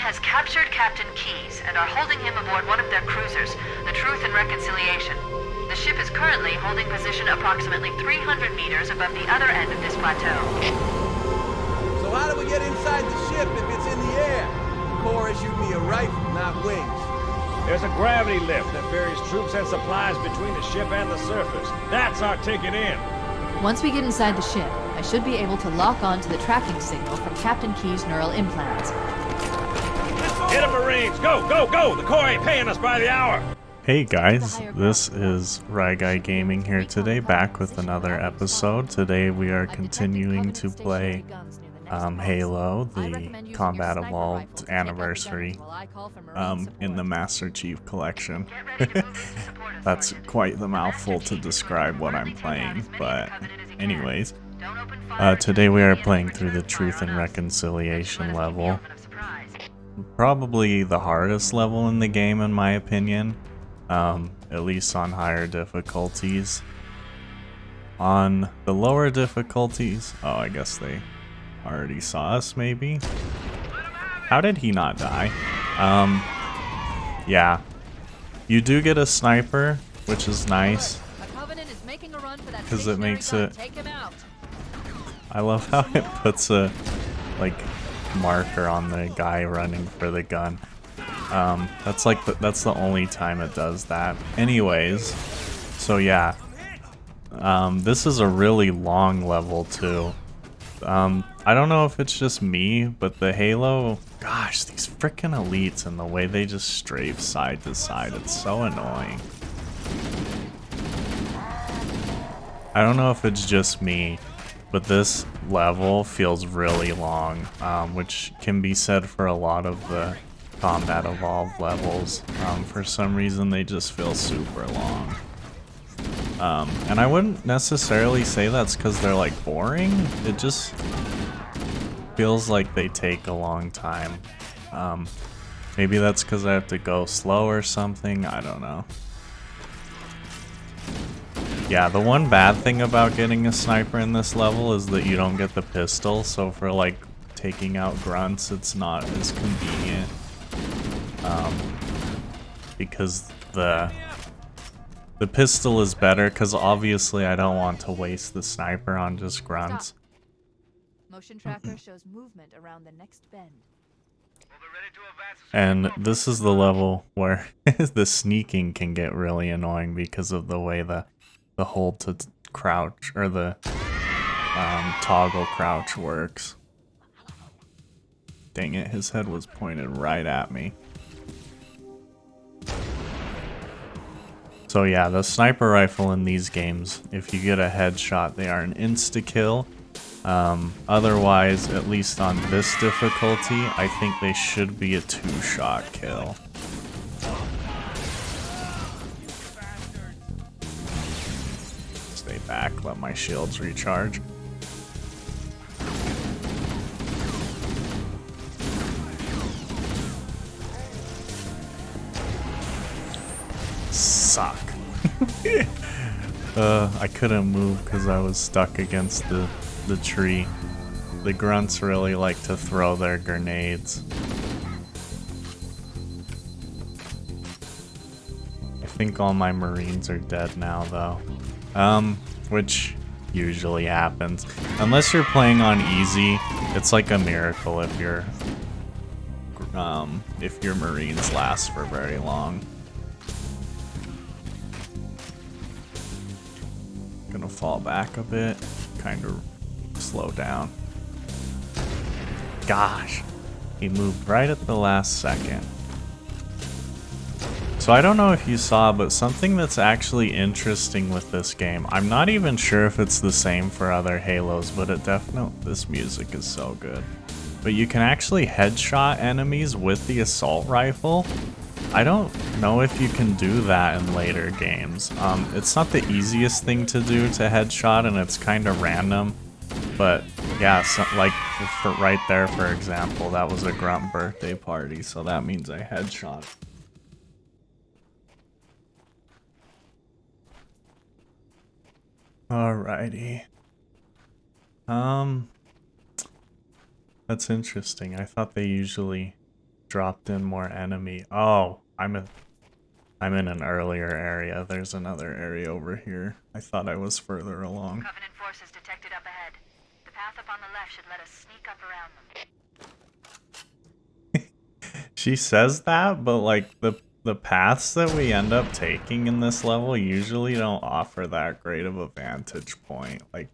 has captured Captain Keyes and are holding him aboard one of their cruisers, the Truth and Reconciliation. The ship is currently holding position approximately 300 meters above the other end of this plateau. So how do we get inside the ship if it's in the air? The Corps issued me a rifle, not wings. There's a gravity lift that ferries troops and supplies between the ship and the surface. That's our ticket in. Once we get inside the ship, I should be able to lock on to the tracking signal from Captain Keyes' neural implants. Get 'em, Marines! Go, go, go! The Corps ain't paying us by the hour! Hey guys, this is RyGuyGaming here today, back with another episode. Today we are continuing to play Halo, the Combat Evolved Anniversary in the Master Chief Collection. That's quite the mouthful to describe what I'm playing, but anyways. Today we are playing through the Truth and Reconciliation level. Probably the hardest level in the game in my opinion, at least on higher difficulties. On the lower difficulties, oh, I guess they already saw us maybe? How did he not die? Yeah. You do get a sniper, which is nice, because it makes it... I love how it puts a, like, marker on the guy running for the gun. That's like that's the only time it does that. Anyways, so yeah. This is a really long level too. I don't know if it's just me, but the Halo, gosh, these freaking elites and the way they just strafe side to side, it's so annoying. I don't know if it's just me, but this level feels really long, which can be said for a lot of the Combat Evolved levels. For some reason they just feel super long. And I wouldn't necessarily say that's because they're like boring, it just feels like they take a long time. Maybe that's because I have to go slow or something, I don't know. Yeah, the one bad thing about getting a sniper in this level is that you don't get the pistol, so for like taking out grunts it's not as convenient. Because the pistol is better, because obviously I don't want to waste the sniper on just grunts. Stop. Motion tracker shows movement around the next bend. And this is the level where the sneaking can get really annoying because of the way the hold to crouch, or the toggle crouch works. Dang it, his head was pointed right at me. So yeah, the sniper rifle in these games, if you get a headshot, they are an insta-kill. Otherwise, at least on this difficulty, I think they should be a two-shot kill. Stay back, let my shields recharge. Suck. I couldn't move because I was stuck against the tree. The grunts really like to throw their grenades. I think all my Marines are dead now though. Which usually happens. Unless you're playing on easy, it's like a miracle if your Marines last for very long. Gonna fall back a bit, kind of slow down. Gosh, he moved right at the last second. So I don't know if you saw, but something that's actually interesting with this game, I'm not even sure if it's the same for other Halos, but it definitely, this music is so good. But you can actually headshot enemies with the assault rifle. I don't know if you can do that in later games. It's not the easiest thing to do to headshot, and it's kind of random. But yeah, so, like for right there, for example, that was a grunt birthday party, so that means I headshot. Alrighty. That's interesting. I thought they usually dropped in more enemy. Oh, I'm in an earlier area. There's another area over here. I thought I was further along. Covenant forces detected up ahead. The path up on the left should let us sneak up around them. She says that, but like the paths that we end up taking in this level usually don't offer that great of a vantage point. Like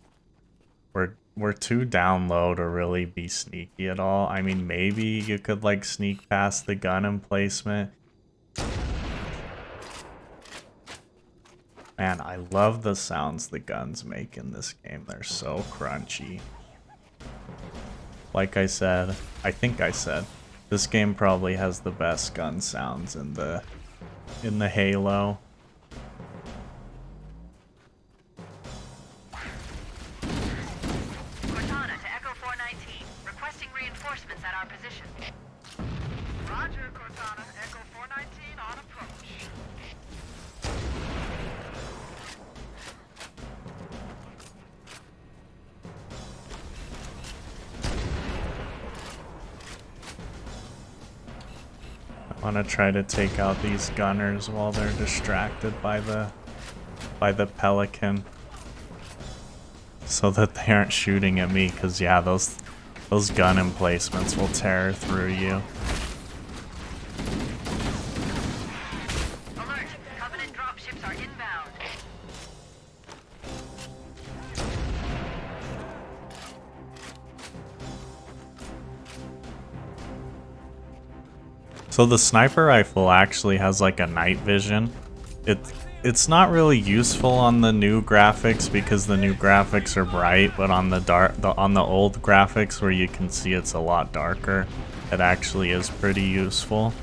we're too down low to really be sneaky at all. I mean, maybe you could like sneak past the gun emplacement. Man, I love the sounds the guns make in this game. They're so crunchy. Like I said, I think I said, this game probably has the best gun sounds in the Halo. Cortana to Echo 419, requesting reinforcements at our position. Roger, Cortana. Echo 419 on approach. I want to try to take out these gunners while they're distracted by the Pelican, so that they aren't shooting at me. Cause yeah, those gun emplacements will tear through you. Alert! Covenant dropships are inbound. So the sniper rifle actually has like a night vision. It's not really useful on the new graphics because the new graphics are bright, but on the old graphics where you can see it's a lot darker, it actually is pretty useful.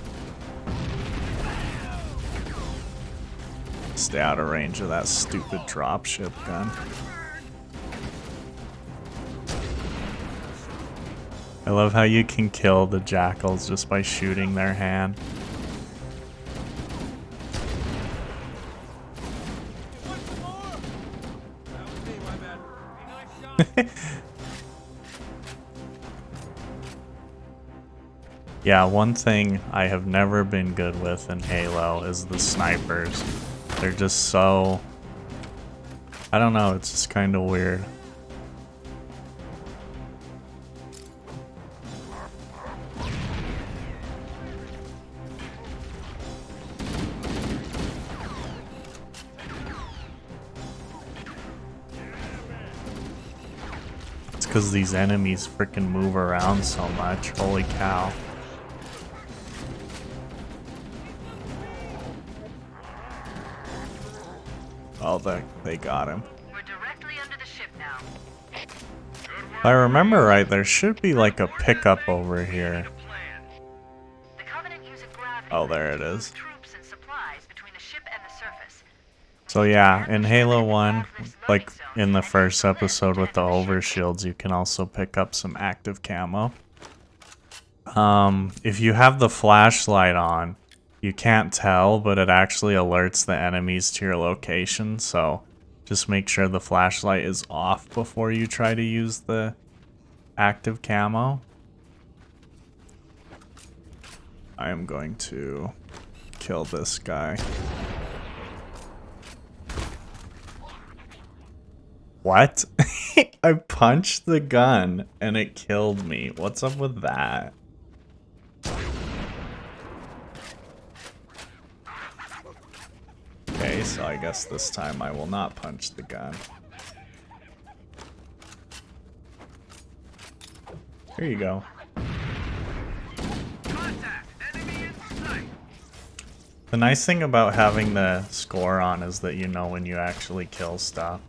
Stay out of range of that stupid dropship gun. I love how you can kill the jackals just by shooting their hand. Yeah, one thing I have never been good with in Halo is the snipers. They're just so... I don't know, it's just kind of weird. Because these enemies freaking move around so much. Holy cow. Oh, they got him. We're directly under the ship now. If I remember right, there should be like a pickup over here. The Covenant use a gravity Oh, there it to move is. troops and supplies between the ship and the surface. So yeah, in Halo 1, like in the first episode with the overshields, you can also pick up some active camo. If you have the flashlight on, you can't tell, but it actually alerts the enemies to your location, so just make sure the flashlight is off before you try to use the active camo. I am going to kill this guy. What? I punched the gun and it killed me. What's up with that? Okay, so I guess this time I will not punch the gun. Here you go. The nice thing about having the score on is that you know when you actually kill stuff.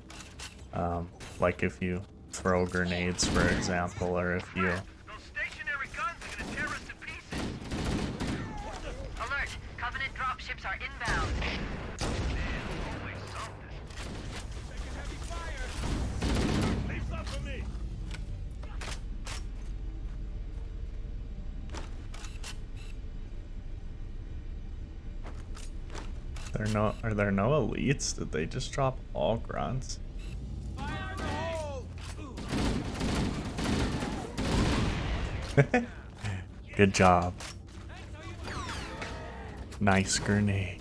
Like if you throw grenades, for example, or if you... Those stationary guns are gonna tear us to pieces. Alert! Covenant dropships are inbound. Are there no elites? Did they just drop all grunts? Good job. Nice grenade.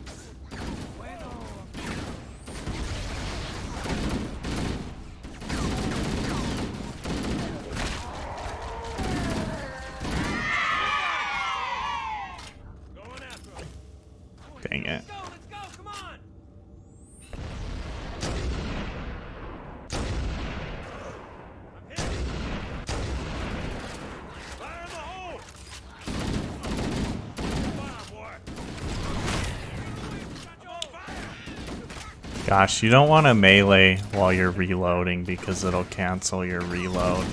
Dang it. Gosh, you don't want to melee while you're reloading because it'll cancel your reload.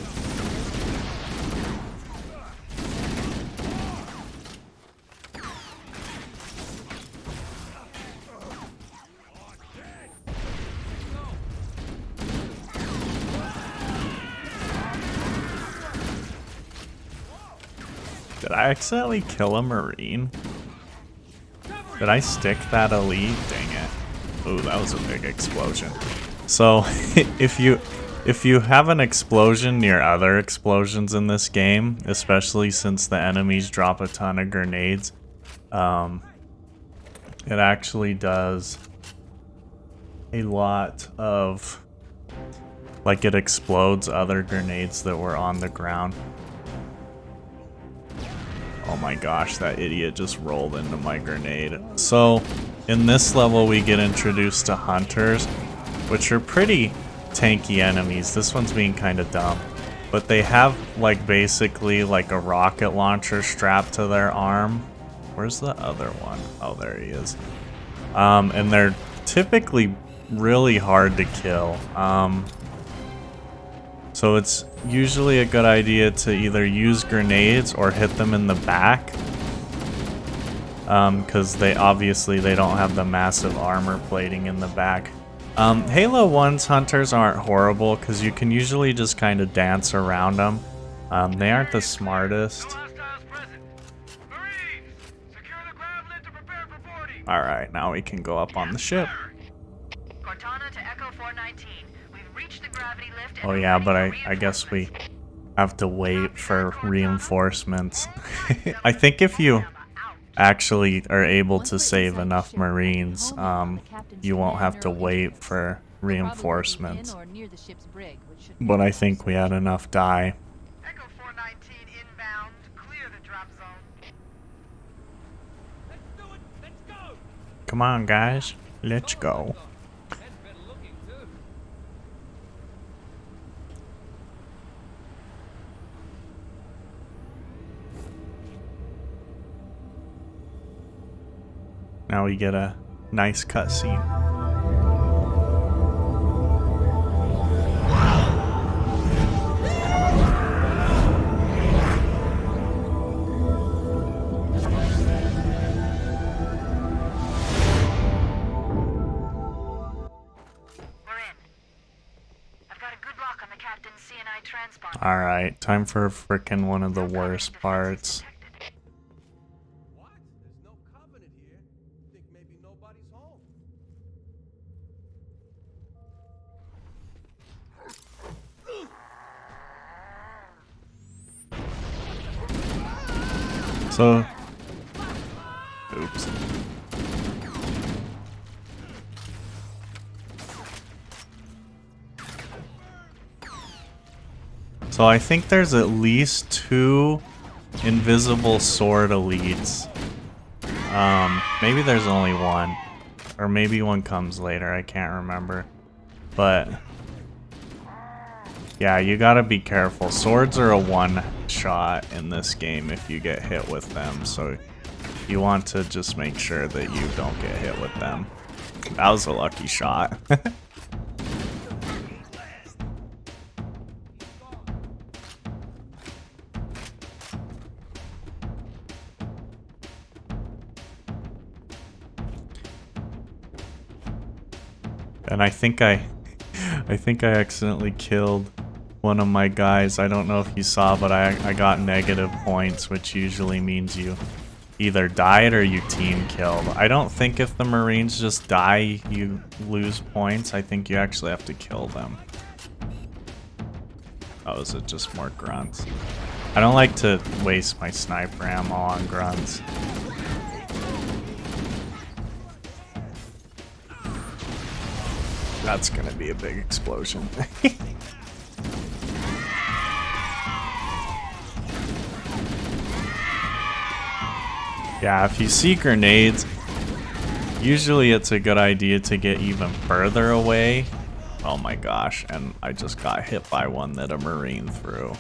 Did I accidentally kill a Marine? Did I stick that elite? Dang it. Ooh, that was a big explosion. So, if you have an explosion near other explosions in this game, especially since the enemies drop a ton of grenades, it actually does a lot of, like, it explodes other grenades that were on the ground. Oh my gosh, that idiot just rolled into my grenade. So, in this level we get introduced to hunters, which are pretty tanky enemies. This one's being kind of dumb. But they have, like, basically like a rocket launcher strapped to their arm. Where's the other one? Oh, there he is. And they're typically really hard to kill. So it's usually a good idea to either use grenades or hit them in the back. Because they don't have the massive armor plating in the back. Halo 1's hunters aren't horrible because you can usually just kind of dance around them. They aren't the smartest. Alright, now we can go up on the ship. Cortana to Echo 419. We've reached the gravity lift. Oh yeah, but I guess we have to wait for reinforcements. I think if you actually are able to save enough Marines, you won't have to wait for reinforcements. But I think we had enough die. Echo 419 inbound. Clear the drop zone. Let's do it. Let's go. Come on, guys. Let's go. Now we get a nice cutscene. Alright, time for frickin' one of the worst parts. What? There's no covenant here. Think maybe nobody's home. So, oops. So I think there's at least 2 invisible sword elites. Maybe there's only 1. Or maybe one comes later, I can't remember. But yeah, you gotta be careful. Swords are a one-shot in this game if you get hit with them, so you want to just make sure that you don't get hit with them. That was a lucky shot. And I think I accidentally killed one of my guys. I don't know if you saw, but I got negative points, which usually means you either died or you team killed. I don't think if the Marines just die, you lose points. I think you actually have to kill them. Oh, is it just more grunts? I don't like to waste my sniper ammo on grunts. That's gonna be a big explosion. Yeah, if you see grenades, usually it's a good idea to get even further away. Oh my gosh, and I just got hit by one that a Marine threw.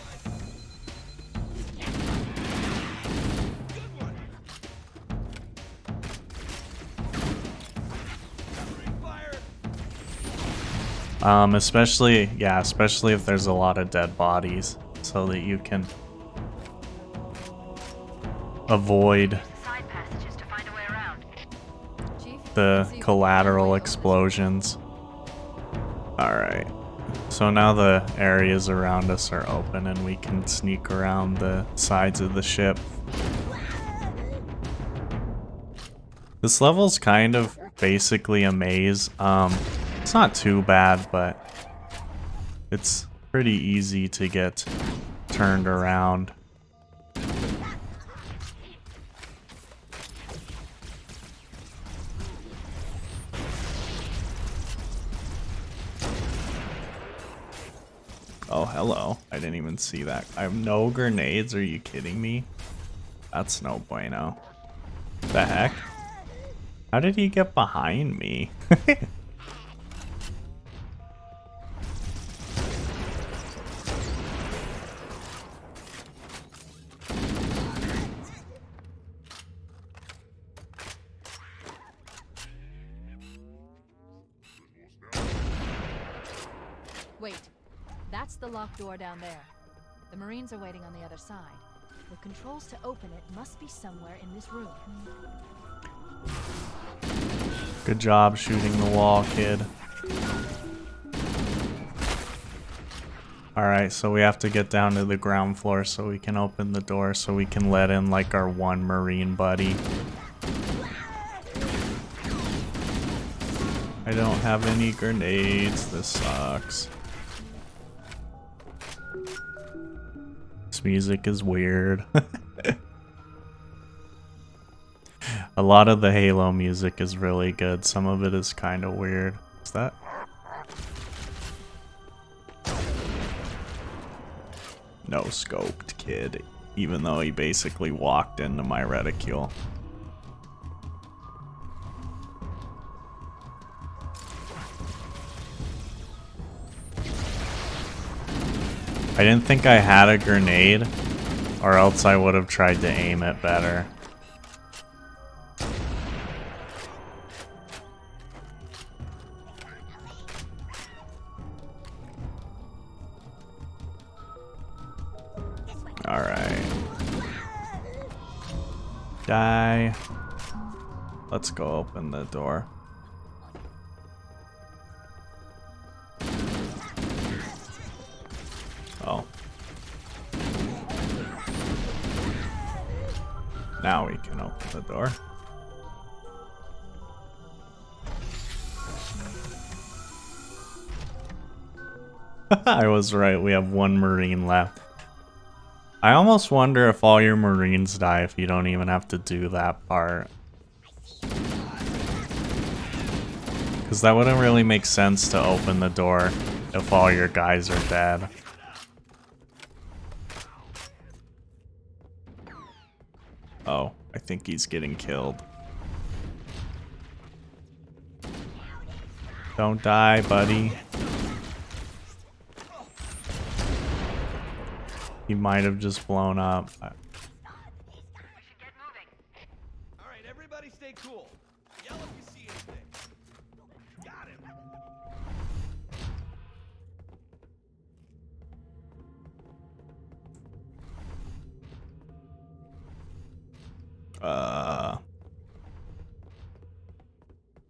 Especially if there's a lot of dead bodies, so that you can avoid the collateral explosions. Alright, so now the areas around us are open and we can sneak around the sides of the ship. This level's kind of basically a maze. It's not too bad, but it's pretty easy to get turned around. Oh, hello. I didn't even see that. I have no grenades. Are you kidding me? That's no bueno. The heck? How did he get behind me? Wait, that's the locked door down there. The Marines are waiting on the other side. The controls to open it must be somewhere in this room. Good job shooting the wall, kid. Alright, so we have to get down to the ground floor so we can open the door so we can let in like our one Marine buddy. I don't have any grenades. This sucks. This music is weird. A lot of the Halo music is really good. Some of it is kind of weird. Is that? No scoped, kid. Even though he basically walked into my reticule. I didn't think I had a grenade, or else I would have tried to aim it better. Alright. Die. Let's go open the door. Oh. Now we can open the door. I was right, we have one Marine left. I almost wonder if all your Marines die if you don't even have to do that part. Because that wouldn't really make sense to open the door if all your guys are dead. Oh, I think he's getting killed. Don't die, buddy. He might have just blown up. We should get moving. All right, everybody stay cool. Yell if you see anything. Got him.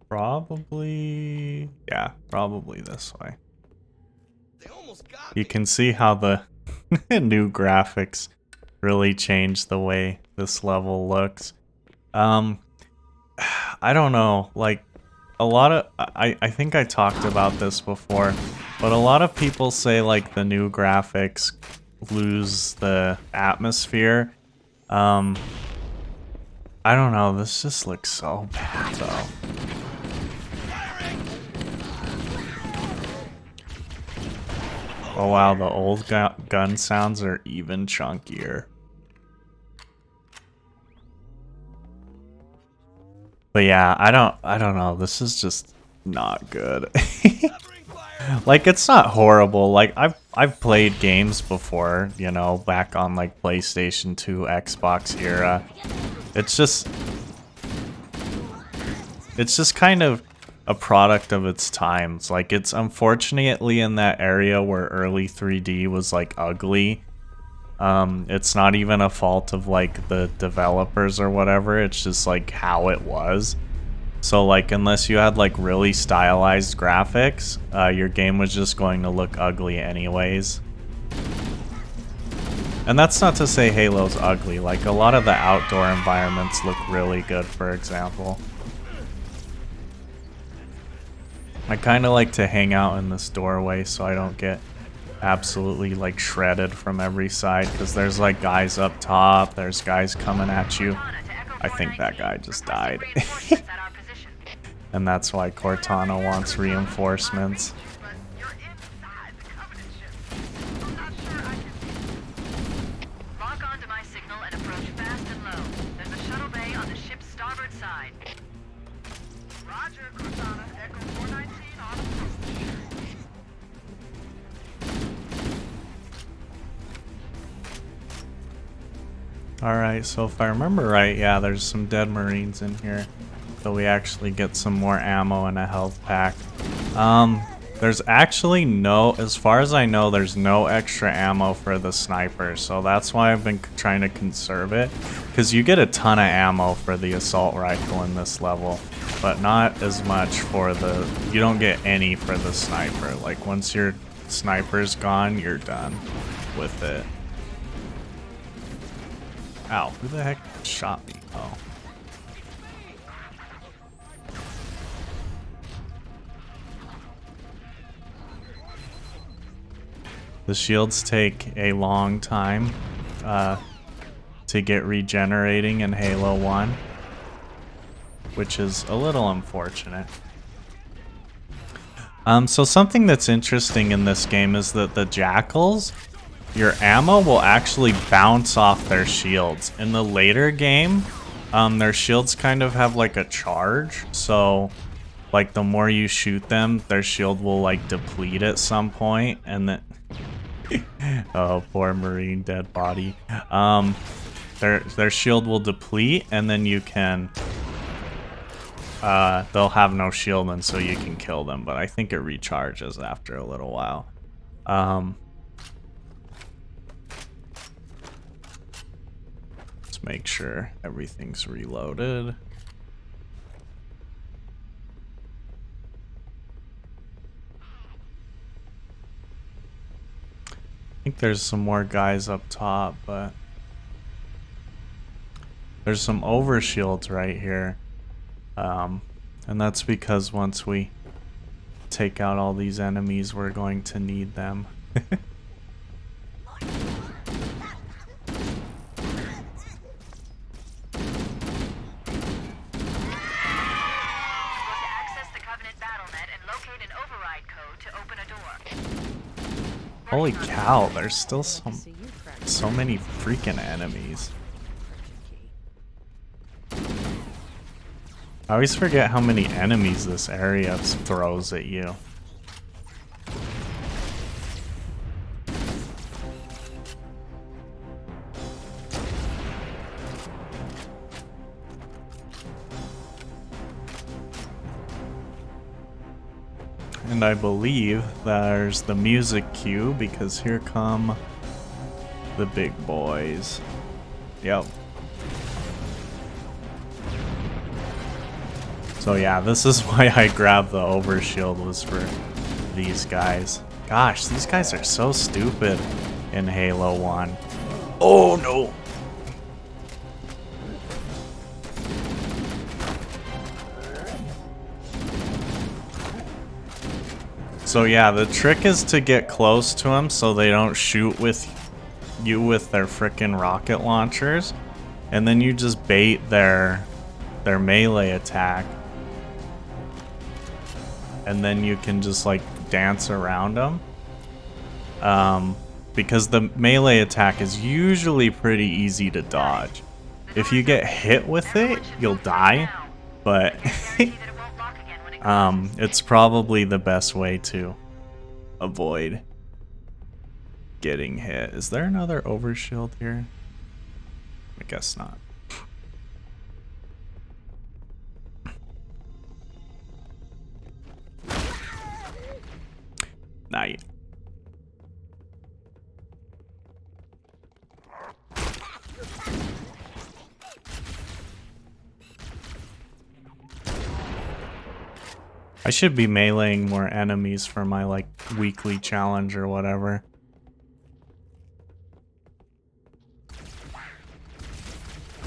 Probably, yeah, probably this way. They almost got You me. can see how the new graphics really changed the way this level looks. I don't know, like a lot of I think I talked about this before, but a lot of people say like the new graphics lose the atmosphere. I don't know, this just looks so bad though. Oh wow, the old gun sounds are even chunkier. But yeah, I don't know. This is just not good. Like, it's not horrible. Like, I've played games before, you know, back on like PlayStation 2, Xbox era. It's just kind of a product of its times. Like, it's unfortunately in that area where early 3D was like ugly. It's not even a fault of like the developers or whatever. It's just like how it was. So like, unless you had like really stylized graphics, your game was just going to look ugly anyways. And that's not to say Halo's ugly. Like, a lot of the outdoor environments look really good, for example. I kind of like to hang out in this doorway so I don't get absolutely like shredded from every side, because there's like guys up top, there's guys coming at you. I think that guy just died. And that's why Cortana wants reinforcements. Lock onto my signal and approach fast and low. There's a shuttle bay on the ship's starboard side. Roger, Cortana. Echo 419 on approach. Alright, so if I remember right, yeah, there's some dead Marines in here. So we actually get some more ammo and a health pack. There's actually no, as far as I know, there's no extra ammo for the sniper. So that's why I've been trying to conserve it. Because you get a ton of ammo for the assault rifle in this level. But not as much for the, you don't get any for the sniper. Like, once your sniper's gone, you're done with it. Ow, who the heck shot me? Oh. The shields take a long time to get regenerating in Halo 1, which is a little unfortunate. So something that's interesting in this game is that the jackals, your ammo will actually bounce off their shields. In the later game, their shields kind of have like a charge, so like the more you shoot them, their shield will like deplete at some point, and then oh, poor Marine dead body. Their shield will deplete, and then you can they'll have no shield, and so you can kill them, but I think it recharges after a little while. Let's make sure everything's reloaded. I think there's some more guys up top, but there's some overshields right here. And that's because once we take out all these enemies, we're going to need them. Holy cow, there's still so many freaking enemies. I always forget how many enemies this area throws at you. And I believe there's the music cue, because here come the big boys. Yep. So yeah, this is why I grabbed the overshield, was for these guys. Gosh, these guys are so stupid in Halo 1. Oh no! So yeah, the trick is to get close to them so they don't shoot with you with their frickin' rocket launchers, and then you just bait their melee attack, and then you can just like dance around them. because the melee attack is usually pretty easy to dodge. If you get hit with it, you'll die, but it's probably the best way to avoid getting hit. Is there another overshield here? I guess not. Night. I should be meleeing more enemies for my like weekly challenge or whatever.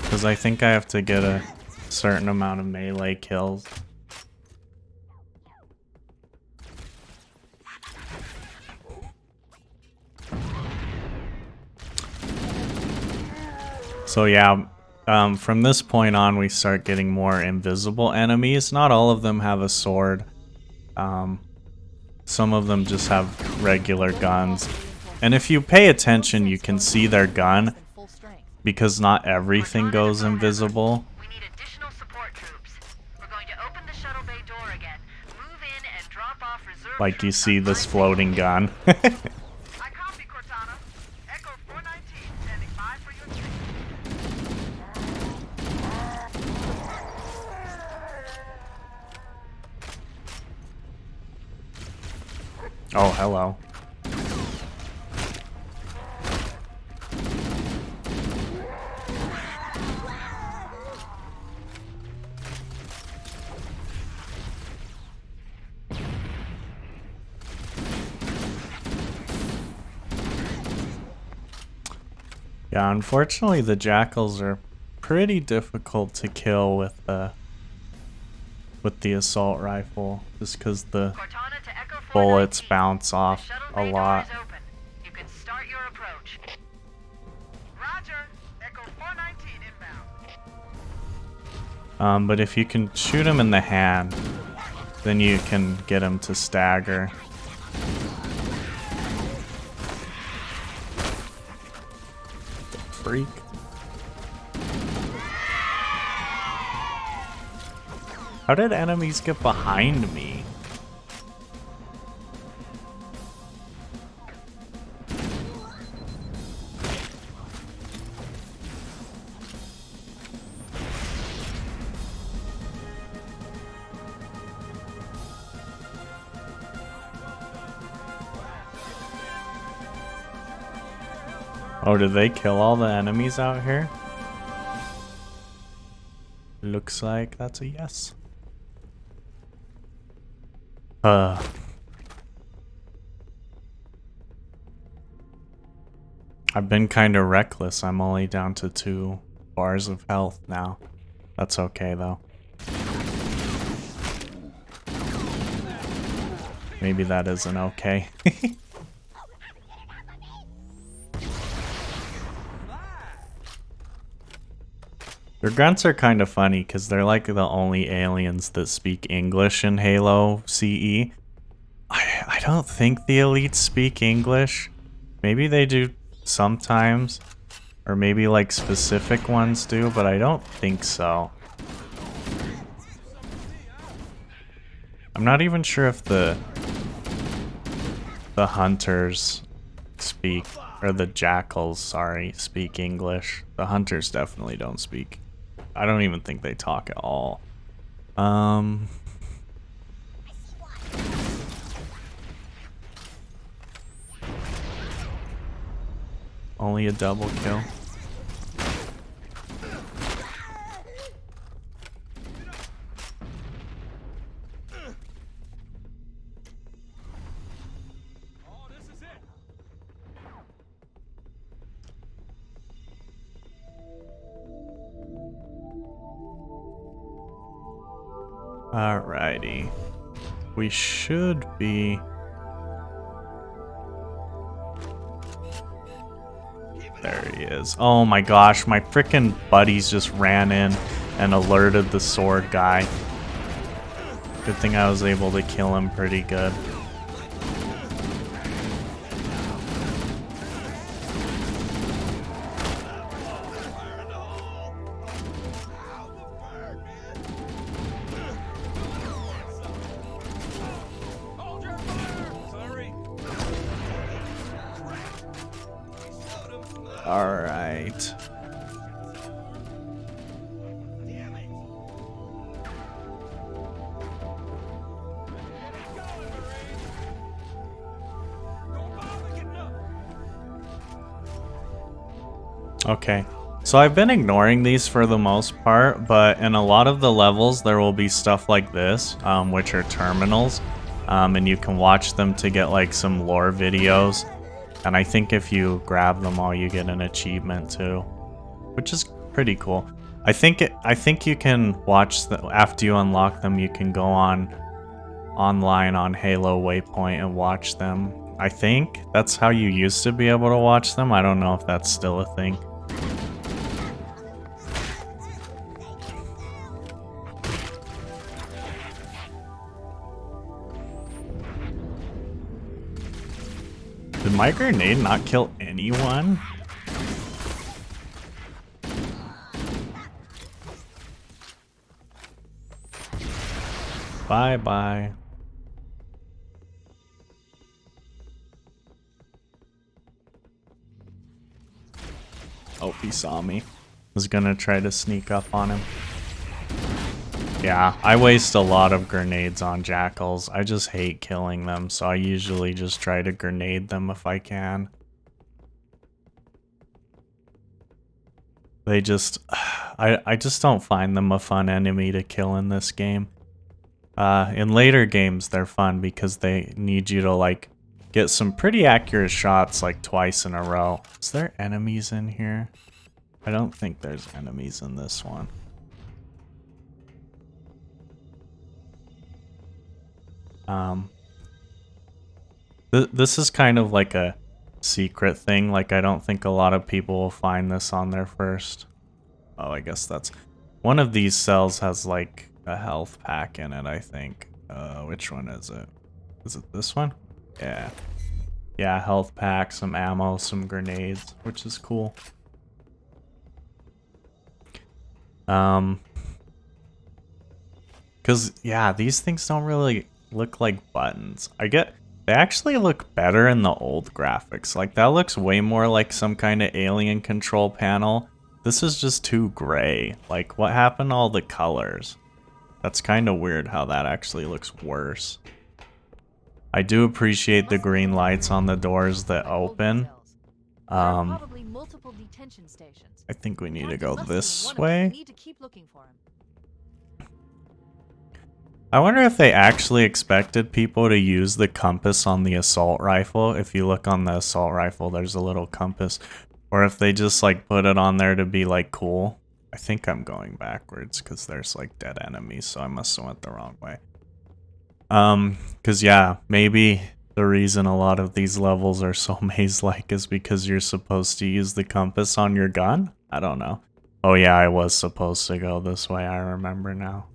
Because I think I have to get a certain amount of melee kills. So yeah, from this point on we start getting more invisible enemies. Not all of them have a sword. Some of them just have regular guns. And if you pay attention, you can see their gun, because not everything goes invisible. We need additional support troops. We're going to open the shuttle bay door again, move in and drop off reserve Like you troops see on this 5 floating gun. I copy, Cortana. Echo 419, standing by for your take. Oh, hello. Yeah, unfortunately the jackals are pretty difficult to kill with the assault rifle, just because the Cortana to Echo 419. bullets bounce The off shuttle a bay lot. door is open. You can start your approach. Roger. Echo 419 inbound. But if you can shoot him in the hand, then you can get him to stagger. Freak. How did enemies get behind me? Oh, did they kill all the enemies out here? Looks like that's a yes. I've been kind of reckless. I'm only down to 2 bars of health now. That's okay though. Maybe that isn't okay. Their grunts are kind of funny because they're like the only aliens that speak English in Halo CE. I don't think the elites speak English. Maybe they do sometimes, or maybe like specific ones do, but I don't think so. I'm not even sure if the hunters speak, or the jackals, sorry, speak English. The hunters definitely don't speak. I don't even think they talk at all. Only a double kill. Oh, this is it. Alrighty. We should be... There he is. Oh my gosh, my frickin' buddies just ran in and alerted the sword guy. Good thing I was able to kill him pretty good. Alright. Damn it! Okay. So I've been ignoring these for the most part, but in a lot of the levels there will be stuff like this, which are terminals, and you can watch them to get like some lore videos. And I think if you grab them all, you get an achievement too, which is pretty cool. I think you can watch after you unlock them. You can go online on Halo Waypoint and watch them. I think that's how you used to be able to watch them. I don't know if that's still a thing. Did my grenade not kill anyone? Bye-bye. Oh, he saw me. Was gonna try to sneak up on him. Yeah, I waste a lot of grenades on jackals. I just hate killing them, so I usually just try to grenade them if I can. They just... I just don't find them a fun enemy to kill in this game. In later games, they're fun because they need you to, like, get some pretty accurate shots, like, twice in a row. Is there enemies in here? I don't think there's enemies in this one. This is kind of like a secret thing. Like, I don't think a lot of people will find this on there first. Oh, I guess that's... One of these cells has, like, a health pack in it, I think. Which one is it? Is it this one? Yeah. Yeah, health pack, some ammo, some grenades, which is cool. Because, yeah, these things don't really look like buttons. They actually look better in the old graphics. Like, that looks way more like some kind of alien control panel. This is just too gray. Like, what happened to all the colors? That's kind of weird how that actually looks worse. I do appreciate the green lights on the doors that open. I think we need to go this way. I wonder if they actually expected people to use the compass on the assault rifle. If you look on the assault rifle, there's a little compass. Or if they just like put it on there to be like cool. I think I'm going backwards because there's like dead enemies, so I must have went the wrong way. Because yeah, maybe the reason a lot of these levels are so maze-like is because you're supposed to use the compass on your gun? I don't know. Oh yeah, I was supposed to go this way, I remember now.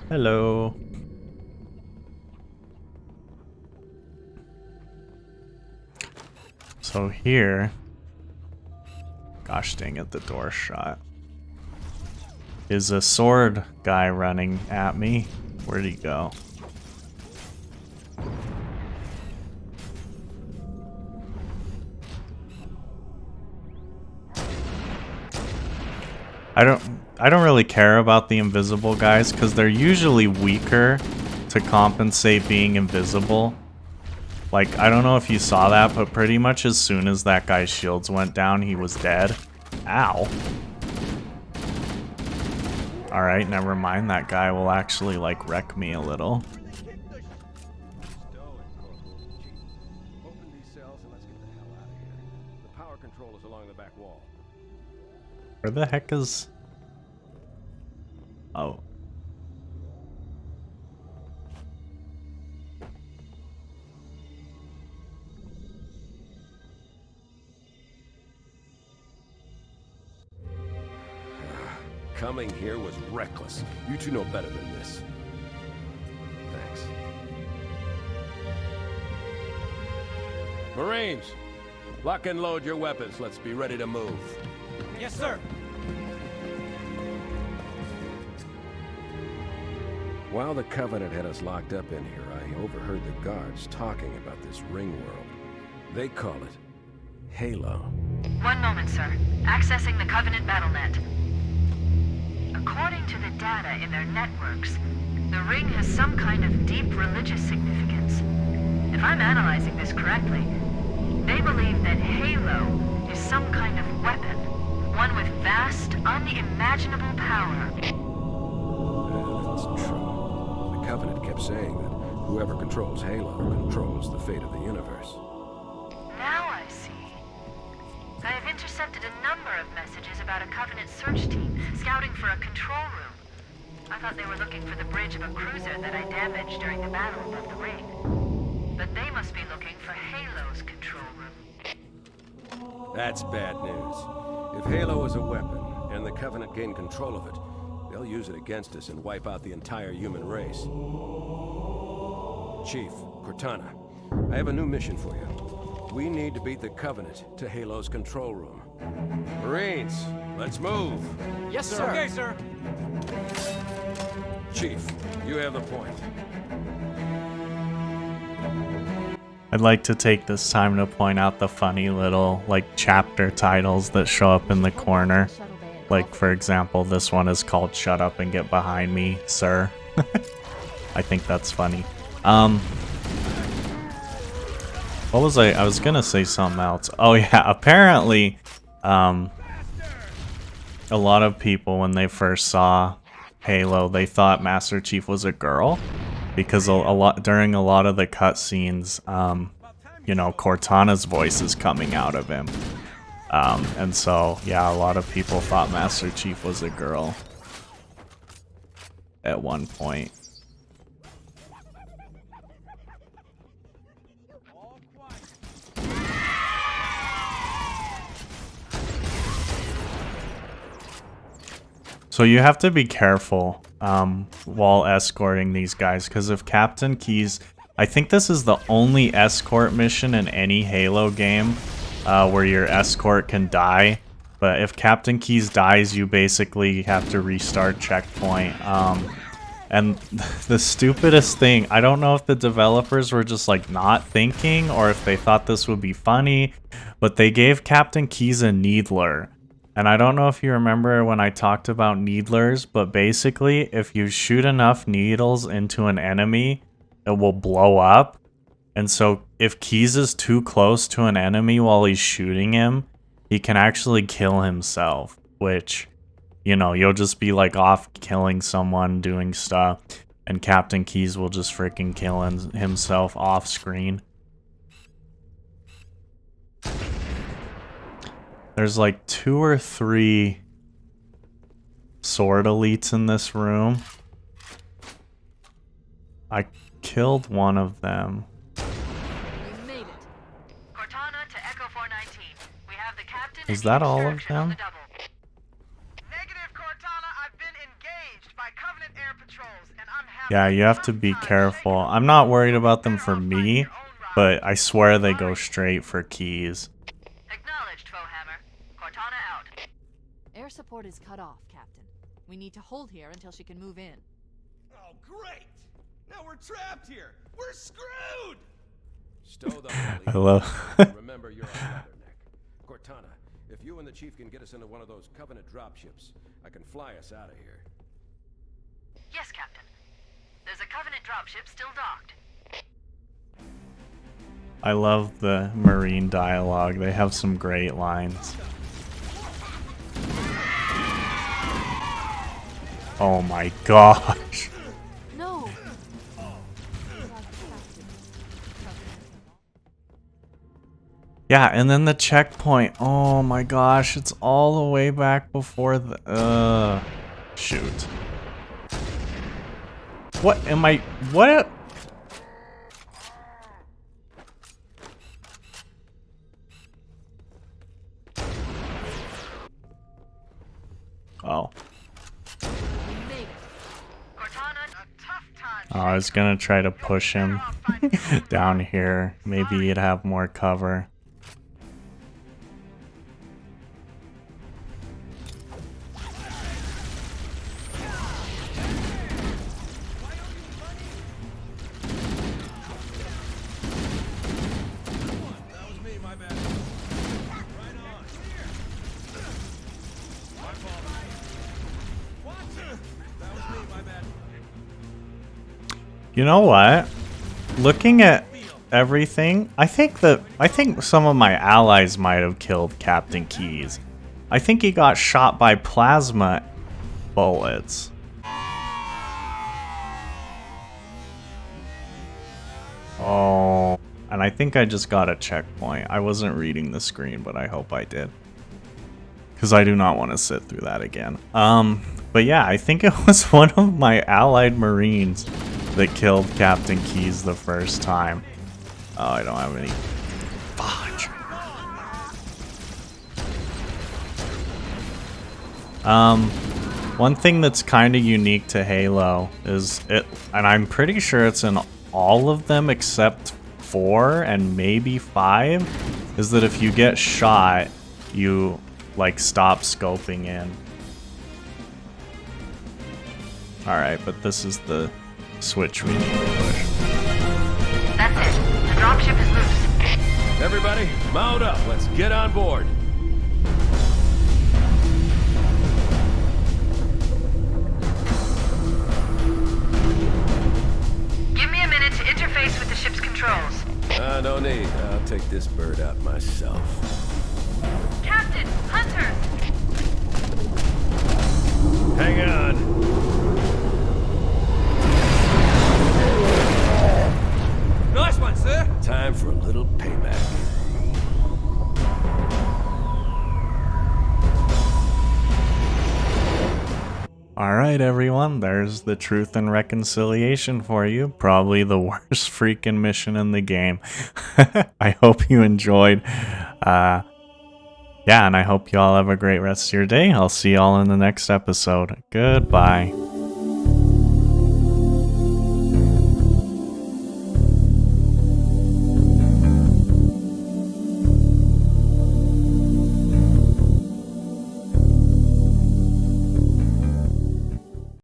Hello. So here, gosh dang it, the door's shut. Is a sword guy running at me? Where'd he go? I don't really care about the invisible guys because they're usually weaker to compensate being invisible. Like, I don't know if you saw that, but pretty much as soon as that guy's shields went down, he was dead. Ow. Alright, never mind. That guy will actually, like, wreck me a little. Where the heck is... Oh. Coming here was reckless. You two know better than this. Thanks. Marines, lock and load your weapons. Let's be ready to move. Yes, sir. While the Covenant had us locked up in here, I overheard the guards talking about this ring world. They call it Halo. One moment, sir. Accessing the Covenant BattleNet. According to the data in their networks, the ring has some kind of deep religious significance. If I'm analyzing this correctly, they believe that Halo is some kind of weapon, one with vast, unimaginable power. That's true. The Covenant kept saying that whoever controls Halo controls the fate of the universe. Now I see. I have intercepted a number of messages about a Covenant search team scouting for a control room. I thought they were looking for the bridge of a cruiser that I damaged during the battle above the ring. But they must be looking for Halo's control room. That's bad news. If Halo is a weapon, and the Covenant gain control of it, they'll use it against us and wipe out the entire human race. Chief, Cortana, I have a new mission for you. We need to beat the Covenant to Halo's control room. Marines, let's move! Yes, sir. Okay, sir. Chief, you have the point. I'd like to take this time to point out the funny little, like, chapter titles that show up in the corner. Like, for example, this one is called Shut Up and Get Behind Me, Sir. I think that's funny. What was I was gonna say something else. Oh yeah, apparently, a lot of people when they first saw Halo, they thought Master Chief was a girl, because during a lot of the cutscenes, you know, Cortana's voice is coming out of him, and so yeah, a lot of people thought Master Chief was a girl at one point. So you have to be careful while escorting these guys, because if Captain Keyes... I think this is the only escort mission in any Halo game where your escort can die. But if Captain Keyes dies, you basically have to restart checkpoint. And the stupidest thing, I don't know if the developers were just like not thinking or if they thought this would be funny, but they gave Captain Keyes a needler. And I don't know if you remember when I talked about needlers, but basically if you shoot enough needles into an enemy, it will blow up. And so if Keyes is too close to an enemy while he's shooting him, he can actually kill himself, which, you know, you'll just be like off killing someone, doing stuff, and Captain Keyes will just freaking kill himself off screen. There's like 2 or 3 sword elites in this room. I killed one of them. We made it. Cortana to Echo 419. We have the captain. Is that all of them? Negative, Cortana. I've been engaged by Covenant air patrols, and I'm having... Yeah, you have to be careful. I'm not worried about them for me, but I swear they go straight for Keyes. Acknowledged, Foehammer. Cortana out. Air support is cut off, Captain. We need to hold here until she can move in. Oh, great! Now we're trapped here. We're screwed! Stow them. I love... Remember, you're on Leatherneck. Cortana, if you and the Chief can get us into one of those Covenant dropships, I can fly us out of here. Yes, Captain. There's a Covenant dropship still docked. I love the Marine dialogue. They have some great lines. Oh my gosh. No. Yeah, and then the checkpoint. Oh my gosh, it's all the way back before the... shoot. What am I... What? Oh. Oh, I was gonna try to push him down here. Maybe he'd have more cover. You know what? Looking at everything, I think some of my allies might have killed Captain Keyes. I think he got shot by plasma bullets. Oh, and I think I just got a checkpoint. I wasn't reading the screen, but I hope I did. Because I do not want to sit through that again. But yeah, I think it was one of my allied Marines that killed Captain Keyes the first time. Oh, I don't have any. Fudge. One thing that's kind of unique to Halo is it, and I'm pretty sure it's in all of them except 4 and maybe 5, is that if you get shot, you like stop scoping in. Alright, but this is the switch we need to push. That's it. The dropship is loose. Everybody, mount up. Let's get on board. Give me a minute to interface with the ship's controls. No need. I'll take this bird out myself. Captain! Hunters! Hang on. Nice one, sir. Time for a little payback. Alright everyone, there's the Truth and Reconciliation for you. Probably the worst freaking mission in the game. I hope you enjoyed. Yeah, and I hope you all have a great rest of your day. I'll see y'all in the next episode. Goodbye.